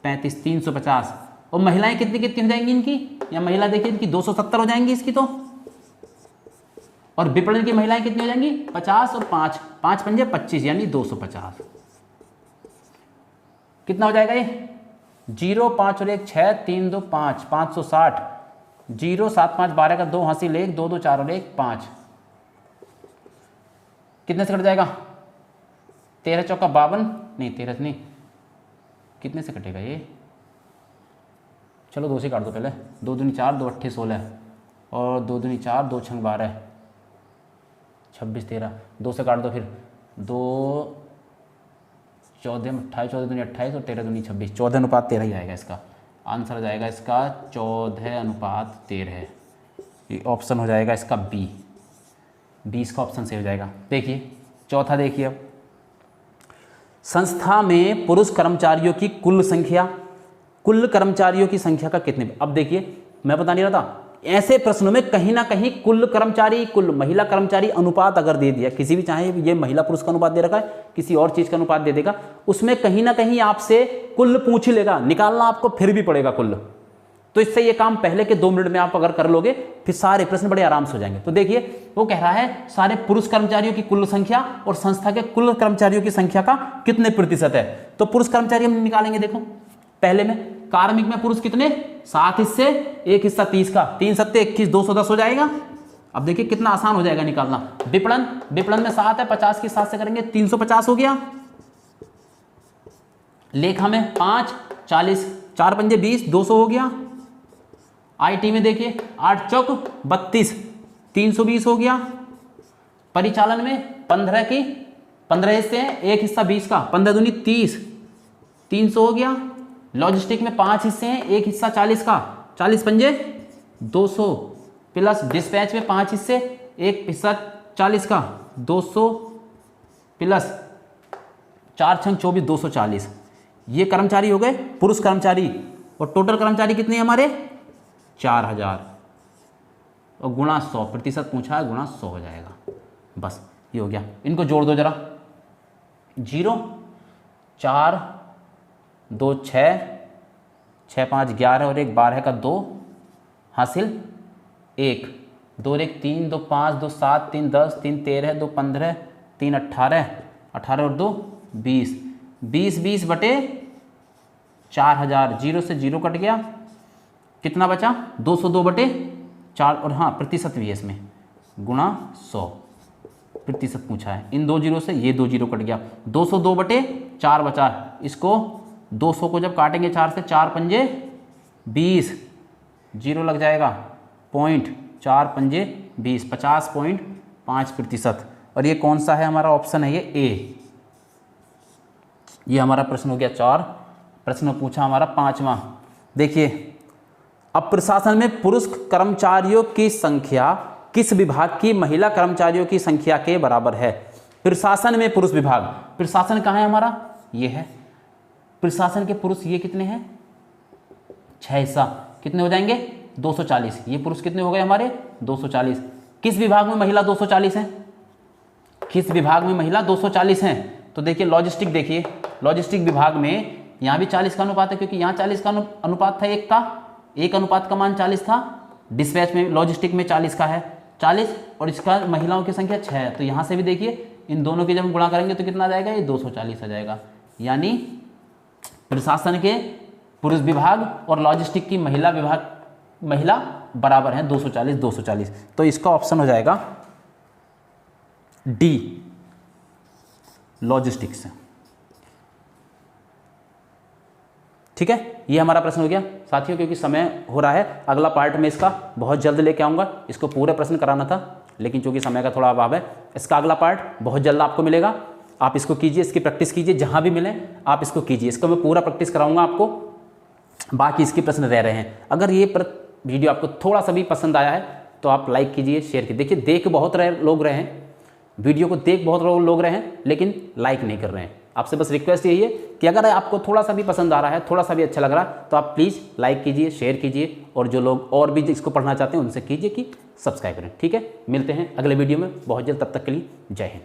35, 350, और महिलाएं कितनी कितनी हो जाएंगी इनकी, या महिला देखिए इनकी 270 हो जाएंगी इसकी तो, और विपणन की महिलाएं कितनी हो जाएंगी 50 और 5 5 पंजे 25 यानी 250। कितना हो जाएगा ये 0 5 और 1 6 3 2 5 560, 0 7 5 12 का 2 हासिल 1 2 2 4 और 1 5, कितने से कट जाएगा 13 चौका 52, नहीं 13 नहीं, कितने से कटेगा ये, चलो 2 से काट दो पहले, 2 दूनी 4 2 8 16, और 2 दूनी 4 2 6 12 26 13, 2 से काट दो फिर 2 14 28, 14 दूनी 28 और 13 दूनी 26, 14:13 ही आएगा इसका आंसर, जाएगा इसका 14:13। ये ऑप्शन हो जाएगा इसका बी, 20 का ऑप्शन से हो जाएगा। देखिए चौथा देखिए, अब संस्था में पुरुष कर्मचारियों की कुल संख्या, कुल कर्मचारियों की संख्या का कितने, अब देखिए मैं बता नहीं रहा था, ऐसे प्रश्नों में कहीं ना कहीं कुल कर्मचारी कुल महिला कर्मचारी अनुपात अगर दे दिया, किसी भी चाहे ये महिला पुरुष का अनुपात दे रखा है, किसी और चीज का अनुपात दे देगा, उसमें कहीं ना कहीं आपसे कुल पूछ लेगा, निकालना आपको फिर भी पड़ेगा कुल, तो इससे ये काम पहले के 2 मिनट में आप अगर कर लोगे फिर सारे प्रश्न बड़े आराम से हो जाएंगे। तो देखिए वो कह रहा है सारे पुरुष कर्मचारियों की कुल संख्या और संस्था के कुल कर्मचारियों की संख्या का कितने प्रतिशत है। तो पुरुष कर्मचारी हम निकालेंगे। देखो पहले में कार्मिक में पुरुष कितने, 7 हिस्से, 1 हिस्सा 30 का, 3 सत्ते 21, 210 हो जाएगा। अब देखिए कितना आसान हो जाएगा निकालना। विपणन, विपणन में 7 है, 50 की 7 से करेंगे 350 हो गया। लेखा में 5, 40, 4 पंजे 20, 200 हो गया। आईटी में देखिए 8 चौक 32, 320 हो गया। परिचालन में 15 की 15 हिस्से हैं, 1 हिस्सा 20 का, 15 दूनी 30, 300 हो गया। लॉजिस्टिक में 5 हिस्से हैं, 1 हिस्सा 40 का, 40 पंजे 200, प्लस डिस्पैच में 5 हिस्से, 1 हिस्सा 40 का, 200 प्लस 4 छंग 24, 240। ये कर्मचारी हो गए पुरुष कर्मचारी। और टोटल कर्मचारी कितने हैं हमारे, 4000 और गुणा 100, प्रतिशत पूछा है, गुणा 100 हो जाएगा। बस ये हो गया। इनको जोड़ दो जरा, 0, 4, 2 6, 6 5 11 और 1 12 का 2 हासिल 1, 2 1 3, 2 5, 2 7, 3 10, 3 13, 2 15, 3 18, 18 और 2 20, 20 20 बटे 4000, 0 से 0 कट गया, कितना बचा 202 बटे 4 और हाँ प्रतिशत भी है इसमें, गुणा 100 प्रतिशत पूछा है। इन 2 जीरो से ये 2 जीरो कट गया, 202 बटे 4 बचा। इसको 200 को जब काटेंगे 4 से, 4 पंजे 20, जीरो लग जाएगा, पॉइंट 4 पंजे 20, 50.5%। और ये कौन सा है हमारा ऑप्शन है, ये ए। ये हमारा प्रश्न हो गया 4। प्रश्न पूछा हमारा 5वां। देखिए अब प्रशासन में पुरुष कर्मचारियों की संख्या किस विभाग की महिला कर्मचारियों की संख्या के बराबर है। प्रशासन में पुरुष विभाग, प्रशासन कहाँ है हमारा, ये है। प्रशासन के पुरुष ये कितने हैं, 6 हिस्सा, कितने हो जाएंगे 240। ये पुरुष कितने हो गए हमारे 240। किस विभाग में महिला 240 हैं, किस विभाग में महिला 240 हैं। तो देखिए लॉजिस्टिक, देखिए लॉजिस्टिक विभाग में यहाँ भी 40 का अनुपात है, क्योंकि यहाँ 40 का अनुपात था, 1 का, 1 अनुपात का मान 40 था। डिस्पैच में लॉजिस्टिक में 40 का है, 40 और इसका महिलाओं की संख्या 6 है। तो यहाँ से भी देखिए इन दोनों की जब हम गुणा करेंगे तो कितना आ जाएगा, ये 240 आ जाएगा। यानी प्रशासन के पुरुष विभाग और लॉजिस्टिक की महिला बराबर है 240 240। तो इसका ऑप्शन हो जाएगा डी, लॉजिस्टिक्स। ठीक है, ये हमारा प्रश्न हो गया साथियों। क्योंकि समय हो रहा है, अगला पार्ट में इसका बहुत जल्द लेके आऊँगा। इसको पूरे प्रश्न कराना था, लेकिन चूंकि समय का थोड़ा अभाव है, इसका अगला पार्ट बहुत जल्द आपको मिलेगा। आप इसको कीजिए, इसकी प्रैक्टिस कीजिए, जहाँ भी मिले आप इसको कीजिए। इसको मैं पूरा प्रैक्टिस कराऊंगा आपको। बाकी इसके प्रश्न रह रहे हैं। अगर ये वीडियो आपको थोड़ा सा भी पसंद आया है तो आप लाइक कीजिए, शेयर कीजिए। देखिए देख बहुत लोग रहे हैं, वीडियो को देख बहुत लोग रहे हैं, लेकिन लाइक नहीं कर रहे हैं। आपसे बस रिक्वेस्ट यही है कि अगर आपको थोड़ा सा भी पसंद आ रहा है, थोड़ा सा भी अच्छा लग रहा है, तो आप प्लीज़ लाइक कीजिए, शेयर कीजिए, और जो लोग और भी इसको पढ़ना चाहते हैं उनसे कीजिए कि सब्सक्राइब करें। ठीक है, मिलते हैं अगले वीडियो में बहुत जल्द। तब तक के लिए जय हिंद।